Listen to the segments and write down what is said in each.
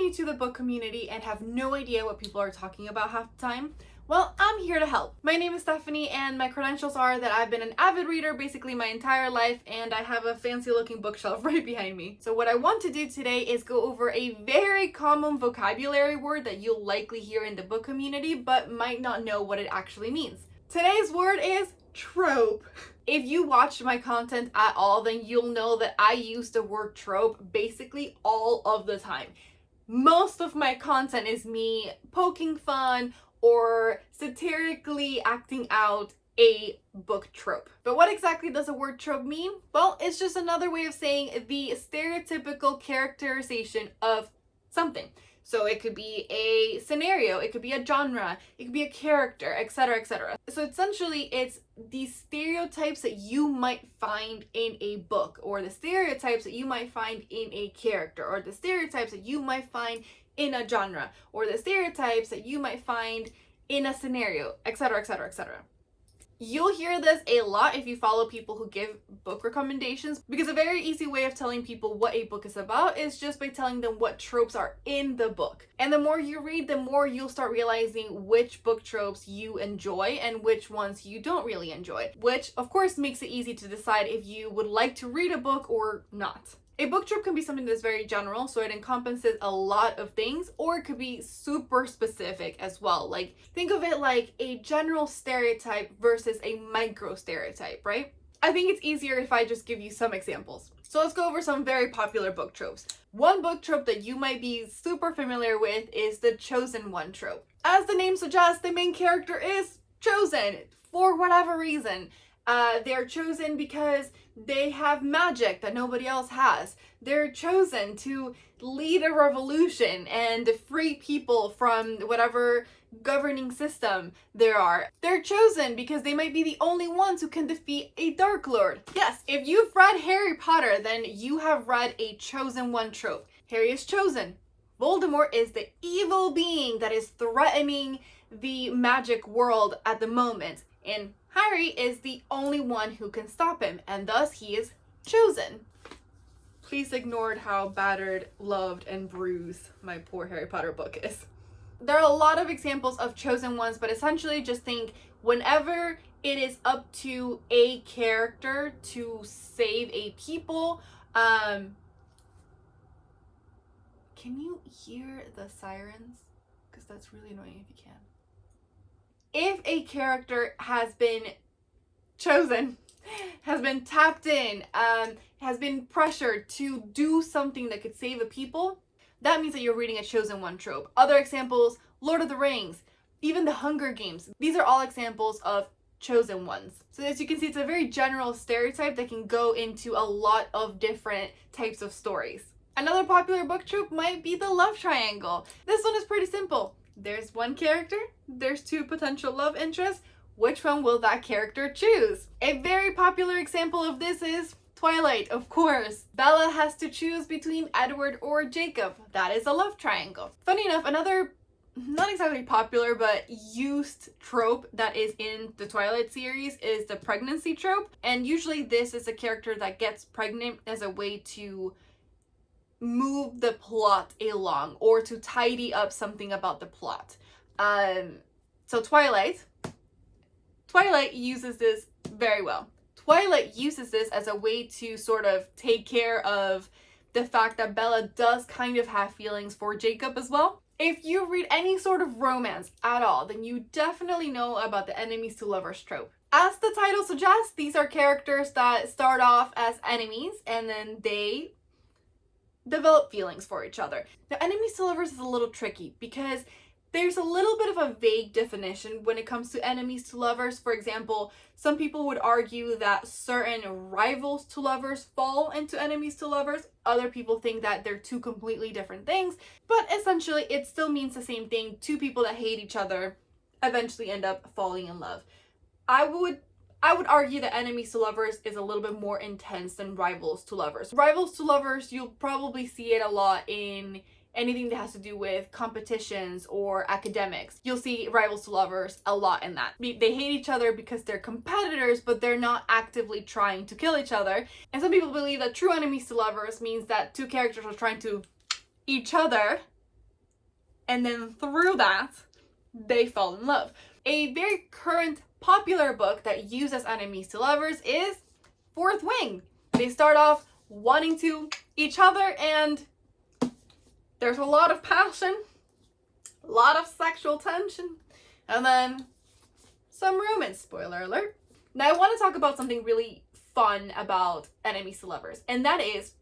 new to the book community and have no idea what people are talking about half the time, well, I'm here to help. My name is Stephanie and my credentials are that I've been an avid reader basically my entire life, and I have a fancy looking bookshelf right behind me. So what I want to do today is go over a very common vocabulary word that you'll likely hear in the book community but might not know what it actually means. Today's word is trope. If you watched my content at all, then you'll know that I use the word trope basically all of the time. Most of my content is me poking fun or satirically acting out a book trope. But what exactly does the word trope mean? Well, it's just another way of saying the stereotypical characterization of something. So it could be a scenario, it could be a genre, it could be a character, etc., etc. So essentially, it's the stereotypes that you might find in a book, or the stereotypes that you might find in a character, or the stereotypes that you might find in a genre, or the stereotypes that you might find in a scenario, etc., etc., etc. You'll hear this a lot if you follow people who give book recommendations, because a very easy way of telling people what a book is about is just by telling them what tropes are in the book. And the more you read, the more you'll start realizing which book tropes you enjoy and which ones you don't really enjoy, which of course makes it easy to decide if you would like to read a book or not. A book trope can be something that's very general, so it encompasses a lot of things, or it could be super specific as well. Like, think of it like a general stereotype versus a micro stereotype, right? I think it's easier if I just give you some examples. So let's go over some very popular book tropes. One book trope that you might be super familiar with is the chosen one trope. As the name suggests, the main character is chosen for whatever reason. They're chosen because they have magic that nobody else has. They're chosen to lead a revolution and free people from whatever governing system there are. They're chosen because they might be the only ones who can defeat a Dark Lord. Yes, if you've read Harry Potter, then you have read a chosen one trope. Harry is chosen. Voldemort is the evil being that is threatening the magic world at the moment, and Harry is the only one who can stop him, and thus he is chosen. Please ignore how battered, loved, and bruised my poor Harry Potter book is. There are a lot of examples of chosen ones, but essentially just think whenever it is up to a character to save a people, can you hear the sirens? Because that's really annoying if you can. If a character has been chosen, has been tapped in, has been pressured to do something that could save a people, that means that you're reading a chosen one trope. Other examples, Lord of the Rings, even the Hunger Games. These are all examples of chosen ones. So as you can see, it's a very general stereotype that can go into a lot of different types of stories. Another popular book trope might be the love triangle. This one is pretty simple. There's one character, there's two potential love interests. Which one will that character choose? A very popular example of this is Twilight, of course. Bella has to choose between Edward or Jacob. That is a love triangle. Funny enough, another not exactly popular but used trope that is in the Twilight series is the pregnancy trope. And usually this is a character that gets pregnant as a way to move the plot along or to tidy up something about the plot. So Twilight uses this very well. Twilight uses this as a way to sort of take care of the fact that Bella does kind of have feelings for Jacob as well. If you read any sort of romance at all, then you definitely know about the enemies to lovers trope. As the title suggests, these are characters that start off as enemies and then they develop feelings for each other. Now, enemies to lovers is a little tricky because there's a little bit of a vague definition when it comes to enemies to lovers. For example, some people would argue that certain rivals to lovers fall into enemies to lovers. Other people think that they're two completely different things, but essentially it still means the same thing. Two people that hate each other eventually end up falling in love. I would argue that enemies to lovers is a little bit more intense than rivals to lovers. Rivals to lovers, you'll probably see it a lot in anything that has to do with competitions or academics. You'll see rivals to lovers a lot in that. They hate each other because they're competitors, but they're not actively trying to kill each other. And some people believe that true enemies to lovers means that two characters are trying to each other and then through that, they fall in love. A very current popular book that uses enemies to lovers is Fourth Wing. They start off wanting to each other, and there's a lot of passion, a lot of sexual tension, and then some romance, spoiler alert. Now I want to talk about something really fun about enemies to lovers, and that is,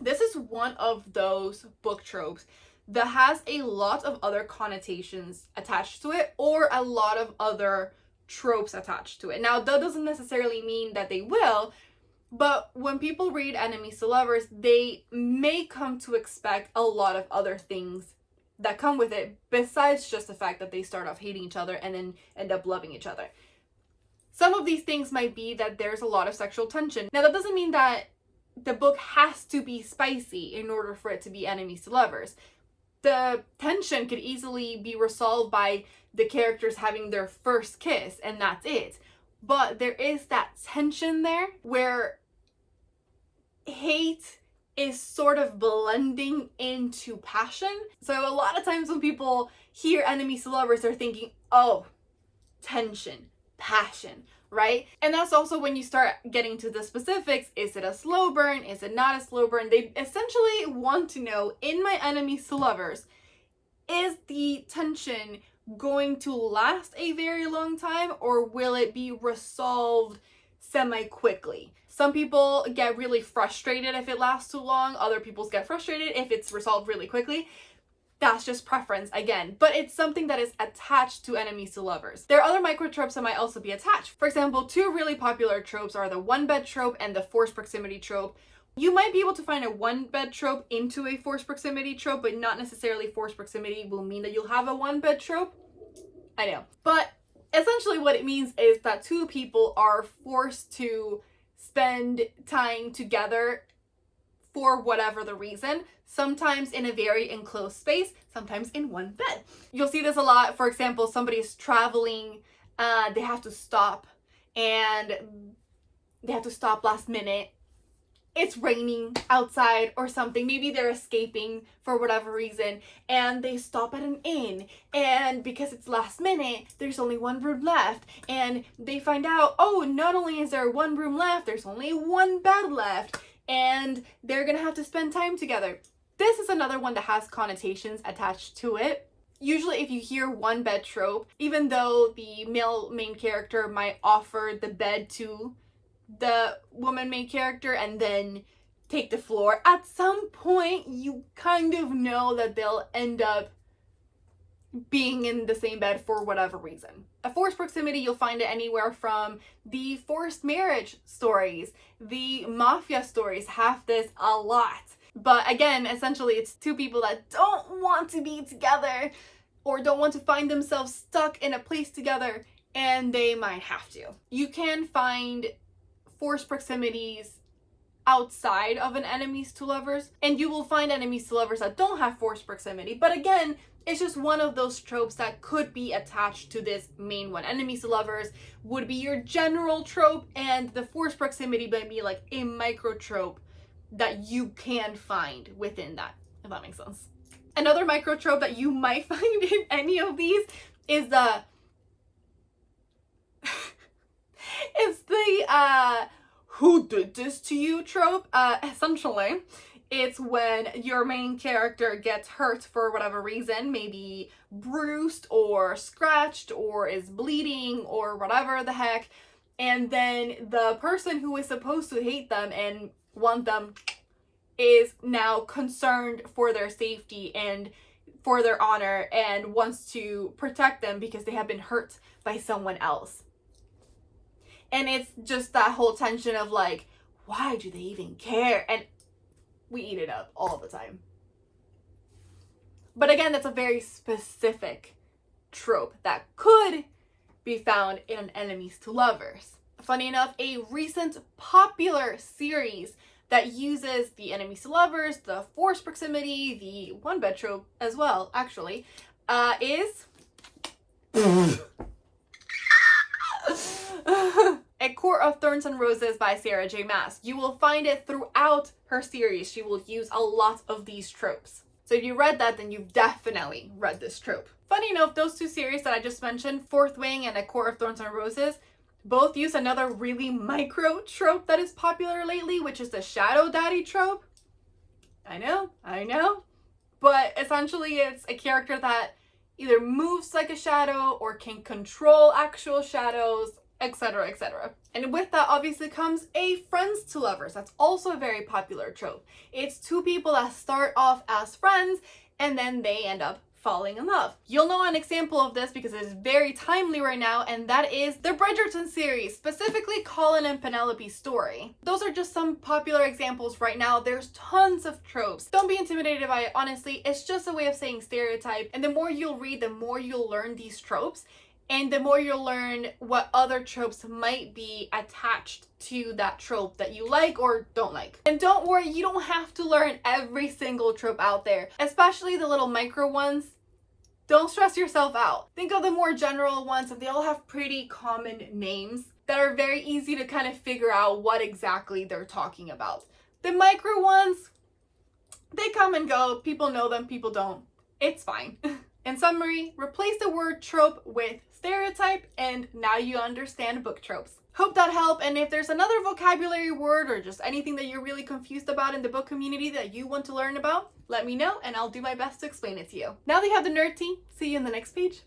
this is one of those book tropes that has a lot of other connotations attached to it, or a lot of other tropes attached to it. Now, that doesn't necessarily mean that they will, but when people read enemies to lovers, they may come to expect a lot of other things that come with it, besides just the fact that they start off hating each other and then end up loving each other. Some of these things might be that there's a lot of sexual tension. Now, that doesn't mean that the book has to be spicy in order for it to be enemies to lovers. The tension could easily be resolved by the characters having their first kiss, and that's it. But there is that tension there where hate is sort of blending into passion. So a lot of times when people hear enemies to lovers, they're thinking, oh, tension, passion, right? And that's also when you start getting to the specifics. Is it a slow burn? Is it not a slow burn? They essentially want to know, in my enemies to lovers, is the tension going to last a very long time, or will it be resolved semi-quickly? Some people get really frustrated if it lasts too long. Other people get frustrated if it's resolved really quickly. That's just preference again, but it's something that is attached to enemies to lovers. There are other micro tropes that might also be attached. For example, two really popular tropes are the one bed trope and the forced proximity trope. You might be able to find a one bed trope into a forced proximity trope, but not necessarily forced proximity will mean that you'll have a one bed trope. I know. But essentially what it means is that two people are forced to spend time together for whatever the reason, sometimes in a very enclosed space, sometimes in one bed. You'll see this a lot. For example, somebody's traveling, they have to stop, and they have to stop last minute. It's raining outside or something. Maybe they're escaping for whatever reason, and they stop at an inn, and because it's last minute, there's only one room left, and they find out, oh, not only is there one room left, there's only one bed left, and they're gonna have to spend time together. This is another one that has connotations attached to it. Usually if you hear one bed trope, even though the male main character might offer the bed to the woman main character and then take the floor, at some point you kind of know that they'll end up being in the same bed for whatever reason. A forced proximity, you'll find it anywhere from the forced marriage stories. The mafia stories have this a lot. But again, essentially it's two people that don't want to be together or don't want to find themselves stuck in a place together, and they might have to. You can find forced proximities outside of an enemies to lovers, and you will find enemies to lovers that don't have forced proximity. But again, it's just one of those tropes that could be attached to this main one. Enemies to lovers would be your general trope, and the forced proximity might be like a micro trope that you can find within that, if that makes sense. Another micro trope that you might find in any of these is the it's the who did this to you trope. Essentially, it's when your main character gets hurt for whatever reason, maybe bruised or scratched or is bleeding or whatever the heck, and then the person who is supposed to hate them and want them is now concerned for their safety and for their honor and wants to protect them because they have been hurt by someone else. And it's just that whole tension of like, why do they even care? And we eat it up all the time. But again, that's a very specific trope that could be found in enemies to lovers. Funny enough, a recent popular series that uses the enemies to lovers, the forced proximity, the one bed trope as well, actually, is A Court of Thorns and Roses by Sarah J. Maas. You will find it throughout her series. She will use a lot of these tropes. So if you read that, then you've definitely read this trope. Funny enough, those two series that I just mentioned, Fourth Wing and A Court of Thorns and Roses, both use another really micro trope that is popular lately, which is the shadow daddy trope. I know. But essentially it's a character that either moves like a shadow or can control actual shadows, etc., etc. And with that obviously comes a friends to lovers. That's also a very popular trope. It's two people that start off as friends and then they end up falling in love. You'll know an example of this because it is very timely right now, and that is the Bridgerton series, specifically Colin and Penelope's story. Those are just some popular examples right now. There's tons of tropes. Don't be intimidated by it, honestly. It's just a way of saying stereotype, and the more you'll read, the more you'll learn these tropes, and the more you'll learn what other tropes might be attached to that trope that you like or don't like. And don't worry, you don't have to learn every single trope out there, especially the little micro ones. Don't stress yourself out. Think of the more general ones, and they all have pretty common names that are very easy to kind of figure out what exactly they're talking about. The micro ones, they come and go. People know them, people don't. It's fine. In summary, replace the word trope with stereotype, and now you understand book tropes. Hope that helped, and if there's another vocabulary word or just anything that you're really confused about in the book community that you want to learn about, let me know and I'll do my best to explain it to you. Now that you have the nerd tea, see you in the next page.